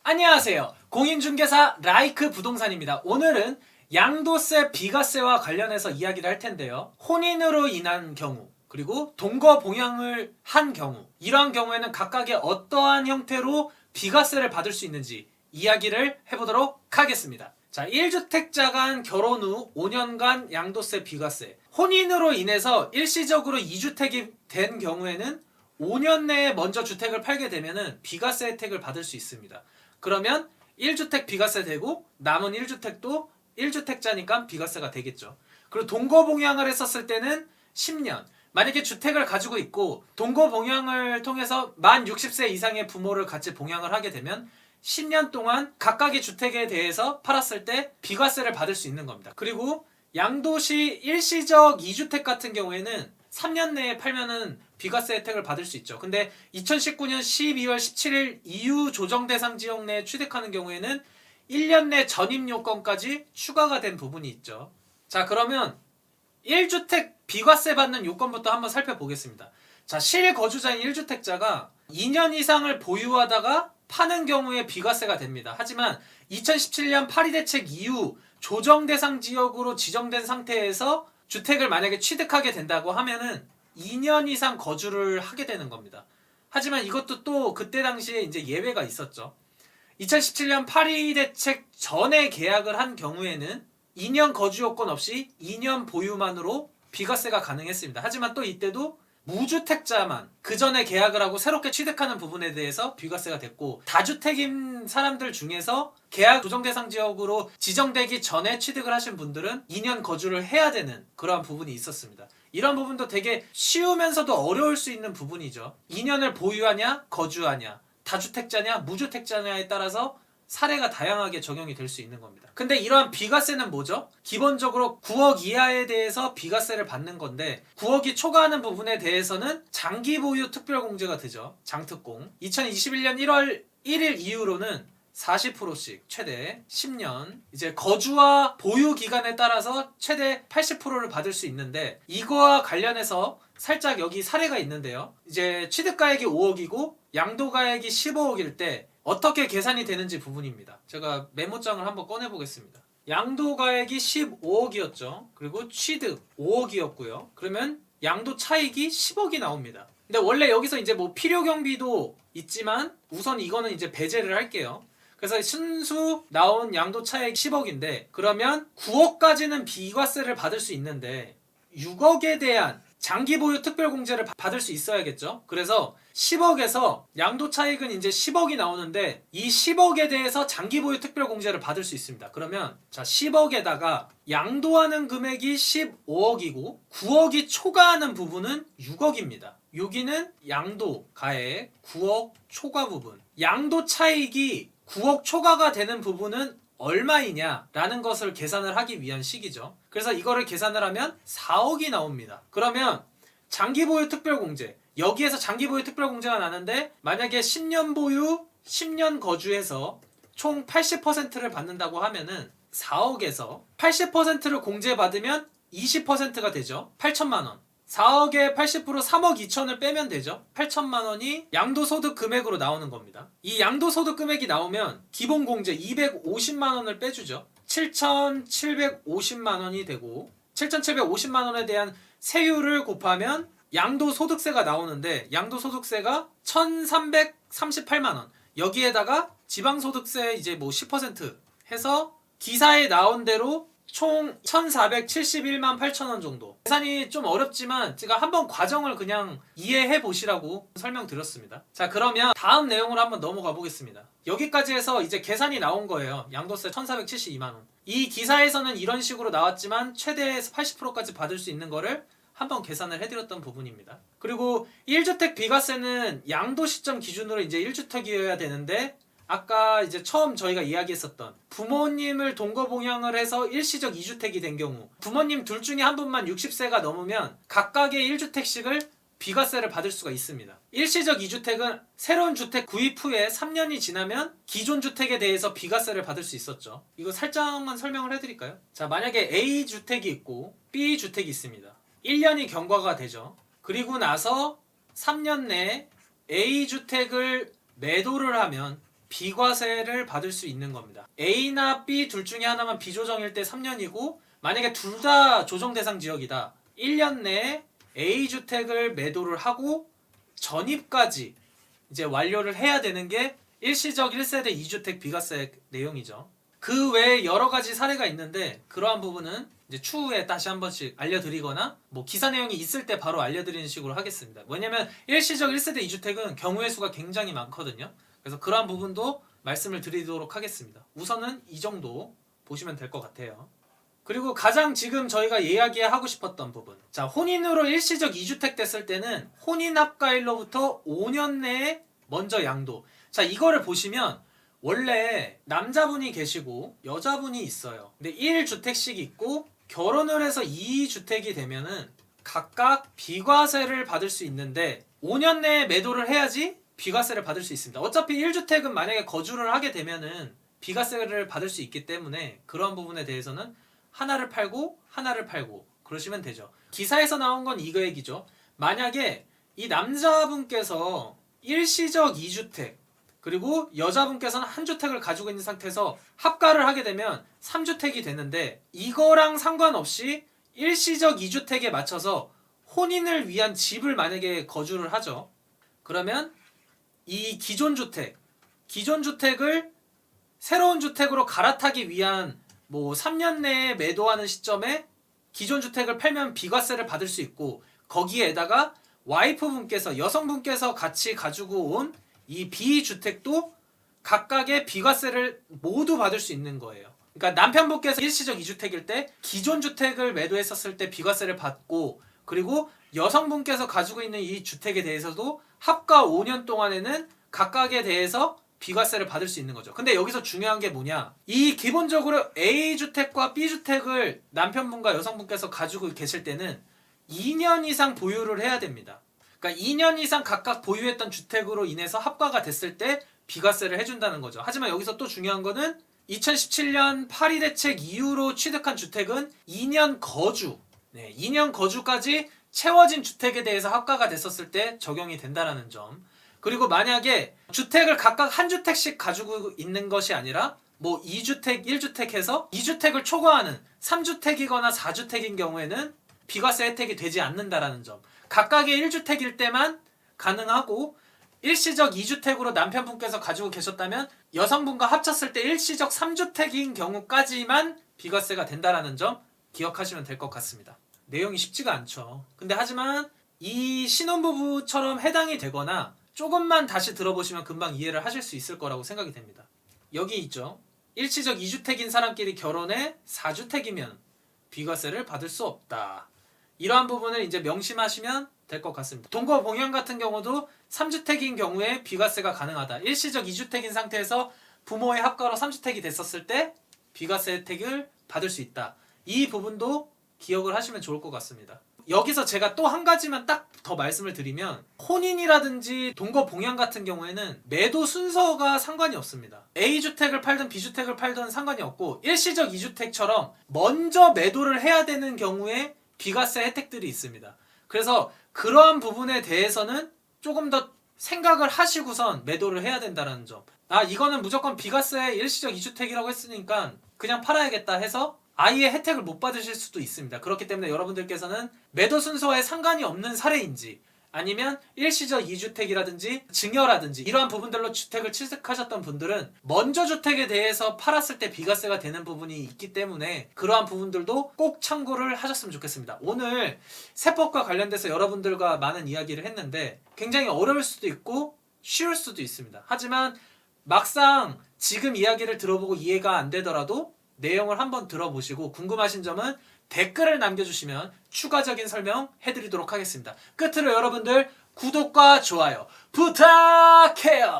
안녕하세요. 공인중개사 라이크 부동산입니다. 오늘은 양도세, 비과세와 관련해서 이야기를 할 텐데요. 혼인으로 인한 경우, 그리고 동거봉양을 한 경우, 이러한 경우에는 각각의 어떠한 형태로 비과세를 받을 수 있는지 이야기를 해보도록 하겠습니다. 자, 1주택자 간 결혼 후 5년간 양도세, 비과세. 혼인으로 인해서 일시적으로 2주택이 된 경우에는 5년 내에 먼저 주택을 팔게 되면 비과세 혜택을 받을 수 있습니다. 그러면 1주택 비과세 되고 남은 1주택도 1주택자니까 비과세가 되겠죠. 그리고 동거봉양을 했었을 때는 10년. 만약에 주택을 가지고 있고 동거봉양을 통해서 만 60세 이상의 부모를 같이 봉양을 하게 되면 10년 동안 각각의 주택에 대해서 팔았을 때 비과세를 받을 수 있는 겁니다. 그리고 양도시 일시적 2주택 같은 경우에는 3년 내에 팔면은 비과세 혜택을 받을 수 있죠. 근데 2019년 12월 17일 이후 조정 대상 지역 내에 취득하는 경우에는 1년 내 전입 요건까지 추가가 된 부분이 있죠. 자, 그러면 1주택 비과세 받는 요건부터 한번 살펴보겠습니다. 자, 실거주자인 1주택자가 2년 이상을 보유하다가 파는 경우에 비과세가 됩니다. 하지만 2017년 파리 대책 이후 조정 대상 지역으로 지정된 상태에서 주택을 만약에 취득하게 된다고 하면은 2년 이상 거주를 하게 되는 겁니다. 하지만 이것도 또 그때 당시에 이제 예외가 있었죠. 2017년 파리 대책 전에 계약을 한 경우에는 2년 거주 요건 없이 2년 보유만으로 비과세가 가능했습니다. 하지만 또 이때도 무주택자만 그 전에 계약을 하고 새롭게 취득하는 부분에 대해서 비과세가 됐고, 다주택인 사람들 중에서 계약 조정 대상 지역으로 지정되기 전에 취득을 하신 분들은 2년 거주를 해야 되는 그러한 부분이 있었습니다. 이런 부분도 되게 쉬우면서도 어려울 수 있는 부분이죠. 2년을 보유하냐 거주하냐, 다주택자냐 무주택자냐에 따라서 사례가 다양하게 적용이 될 수 있는 겁니다. 근데 이러한 비과세는 뭐죠? 기본적으로 9억 이하에 대해서 비과세를 받는 건데 9억이 초과하는 부분에 대해서는 장기 보유 특별공제가 되죠. 장특공. 2021년 1월 1일 이후로는 40%씩 최대 10년, 이제 거주와 보유 기간에 따라서 최대 80%를 받을 수 있는데, 이거와 관련해서 살짝 여기 사례가 있는데요. 이제 취득가액이 5억이고 양도가액이 15억일 때 어떻게 계산이 되는지 부분입니다. 제가 메모장을 한번 꺼내 보겠습니다. 양도가액이 15억이었죠. 그리고 취득 5억이었고요. 그러면 양도 차익이 10억이 나옵니다. 근데 원래 여기서 이제 뭐 필요 경비도 있지만 우선 이거는 이제 배제를 할게요. 그래서 순수 나온 양도 차익 10억인데 그러면 9억까지는 비과세를 받을 수 있는데 6억에 대한 장기 보유 특별 공제를 받을 수 있어야겠죠. 그래서 10억에서 양도 차익은 이제 10억이 나오는데 이 10억에 대해서 장기 보유 특별 공제를 받을 수 있습니다. 그러면 자, 10억에다가 양도하는 금액이 15억이고 9억이 초과하는 부분은 6억입니다. 여기는 양도 가액 9억 초과 부분. 양도 차익이 9억 초과가 되는 부분은 얼마이냐라는 것을 계산을 하기 위한 식이죠. 그래서 이거를 계산을 하면 4억이 나옵니다. 그러면 장기보유 특별공제, 여기에서 장기보유 특별공제가 나는데 만약에 10년 보유, 10년 거주해서 총 80%를 받는다고 하면은 4억에서 80%를 공제받으면 20%가 되죠. 8천만 원. 4억에 80% 3억 2천을 빼면 되죠. 8천만 원이 양도소득 금액으로 나오는 겁니다. 이 양도소득 금액이 나오면 기본공제 250만 원을 빼주죠. 7,750만 원이 되고 7,750만 원에 대한 세율을 곱하면 양도소득세가 나오는데 양도소득세가 1,338만 원. 여기에다가 지방소득세 이제 뭐 10% 해서 기사에 나온 대로 총 1,471만 8천 원 정도. 계산이 좀 어렵지만 제가 한번 과정을 그냥 이해해 보시라고 설명드렸습니다. 자, 그러면 다음 내용으로 한번 넘어가 보겠습니다. 여기까지 해서 이제 계산이 나온 거예요. 양도세 1,472만 원. 이 기사에서는 이런 식으로 나왔지만 최대 80%까지 받을 수 있는 거를 한번 계산을 해드렸던 부분입니다. 그리고 1주택 비과세는 양도 시점 기준으로 이제 1주택이어야 되는데 아까 이제 처음 저희가 이야기했었던 부모님을 동거봉양을 해서 일시적 2주택이 된 경우 부모님 둘 중에 한 분만 60세가 넘으면 각각의 1주택씩을 비과세를 받을 수가 있습니다. 일시적 2주택은 새로운 주택 구입 후에 3년이 지나면 기존 주택에 대해서 비과세를 받을 수 있었죠. 이거 살짝만 설명을 해드릴까요? 자, 만약에 A주택이 있고 B주택이 있습니다. 1년이 경과가 되죠. 그리고 나서 3년 내에 A주택을 매도를 하면 비과세를 받을 수 있는 겁니다. A나 B 둘 중에 하나만 비조정일 때 3년이고 만약에 둘 다 조정 대상 지역이다. 1년 내에 A주택을 매도를 하고 전입까지 이제 완료를 해야 되는 게 일시적 1세대 2주택 비과세 내용이죠. 그 외에 여러 가지 사례가 있는데 그러한 부분은 이제 추후에 다시 한 번씩 알려드리거나 뭐 기사 내용이 있을 때 바로 알려드리는 식으로 하겠습니다. 왜냐면 일시적 1세대 2주택은 경우의 수가 굉장히 많거든요. 그래서 그러한 부분도 말씀을 드리도록 하겠습니다. 우선은 이 정도 보시면 될 것 같아요. 그리고 가장 지금 저희가 이야기하고 싶었던 부분. 자, 혼인으로 일시적 2주택 됐을 때는 혼인합가일로부터 5년 내에 먼저 양도. 자, 이거를 보시면 원래 남자분이 계시고 여자분이 있어요. 근데 1주택씩 있고 결혼을 해서 2주택이 되면은 각각 비과세를 받을 수 있는데 5년 내에 매도를 해야지 비과세를 받을 수 있습니다. 어차피 1주택은 만약에 거주를 하게 되면은 비과세를 받을 수 있기 때문에 그런 부분에 대해서는 하나를 팔고 그러시면 되죠. 기사에서 나온 건 이거 얘기죠. 만약에 이 남자분께서 일시적 2주택 그리고 여자분께서는 한 주택을 가지고 있는 상태에서 합가를 하게 되면 3주택이 되는데 이거랑 상관없이 일시적 2주택에 맞춰서 혼인을 위한 집을 만약에 거주를 하죠. 그러면 이 기존 주택을 새로운 주택으로 갈아타기 위한 뭐 3년 내에 매도하는 시점에 기존 주택을 팔면 비과세를 받을 수 있고 거기에다가 와이프분께서 여성분께서 같이 가지고 온 이 B주택도 각각의 비과세를 모두 받을 수 있는 거예요. 그러니까 남편분께서 일시적 2주택일 때 기존 주택을 매도했었을 때 비과세를 받고 그리고 여성분께서 가지고 있는 이 주택에 대해서도 합가 5년 동안에는 각각에 대해서 비과세를 받을 수 있는 거죠. 근데 여기서 중요한 게 뭐냐? 이 기본적으로 A주택과 B주택을 남편분과 여성분께서 가지고 계실 때는 2년 이상 보유를 해야 됩니다. 그러니까 2년 이상 각각 보유했던 주택으로 인해서 합가가 됐을 때 비과세를 해준다는 거죠. 하지만 여기서 또 중요한 거는 2017년 파리 대책 이후로 취득한 주택은 2년 거주, 2년 거주까지 채워진 주택에 대해서 합가가 됐었을 때 적용이 된다는 점. 그리고 만약에 주택을 각각 한 주택씩 가지고 있는 것이 아니라 뭐 2주택, 1주택 해서 2주택을 초과하는 3주택이거나 4주택인 경우에는 비과세 혜택이 되지 않는다라는 점. 각각의 1주택일 때만 가능하고 일시적 2주택으로 남편분께서 가지고 계셨다면 여성분과 합쳤을 때 일시적 3주택인 경우까지만 비과세가 된다라는 점 기억하시면 될 것 같습니다. 내용이 쉽지가 않죠. 근데 하지만 이 신혼부부처럼 해당이 되거나 조금만 다시 들어보시면 금방 이해를 하실 수 있을 거라고 생각이 됩니다. 여기 있죠. 일시적 2주택인 사람끼리 결혼해 4주택이면 비과세를 받을 수 없다. 이러한 부분을 이제 명심하시면 될 것 같습니다. 동거봉양 같은 경우도 3주택인 경우에 비과세가 가능하다. 일시적 2주택인 상태에서 부모의 합가로 3주택이 됐었을 때 비과세 혜택을 받을 수 있다. 이 부분도 기억을 하시면 좋을 것 같습니다. 여기서 제가 또 한 가지만 딱 더 말씀을 드리면 혼인이라든지 동거봉양 같은 경우에는 매도 순서가 상관이 없습니다. A주택을 팔든 B주택을 팔든 상관이 없고 일시적 2주택처럼 먼저 매도를 해야 되는 경우에 비과세 혜택들이 있습니다. 그래서 그러한 부분에 대해서는 조금 더 생각을 하시고선 매도를 해야 된다는 점. 아, 이거는 무조건 비과세 일시적 2주택이라고 했으니까 그냥 팔아야겠다 해서 아예 혜택을 못 받으실 수도 있습니다. 그렇기 때문에 여러분들께서는 매도 순서에 상관이 없는 사례인지 아니면 일시적 2주택이라든지 증여라든지 이러한 부분들로 주택을 취득하셨던 분들은 먼저 주택에 대해서 팔았을 때 비과세가 되는 부분이 있기 때문에 그러한 부분들도 꼭 참고를 하셨으면 좋겠습니다. 오늘 세법과 관련돼서 여러분들과 많은 이야기를 했는데 굉장히 어려울 수도 있고 쉬울 수도 있습니다. 하지만 막상 지금 이야기를 들어보고 이해가 안 되더라도 내용을 한번 들어보시고 궁금하신 점은 댓글을 남겨주시면 추가적인 설명 해드리도록 하겠습니다. 끝으로 여러분들 구독과 좋아요 부탁해요.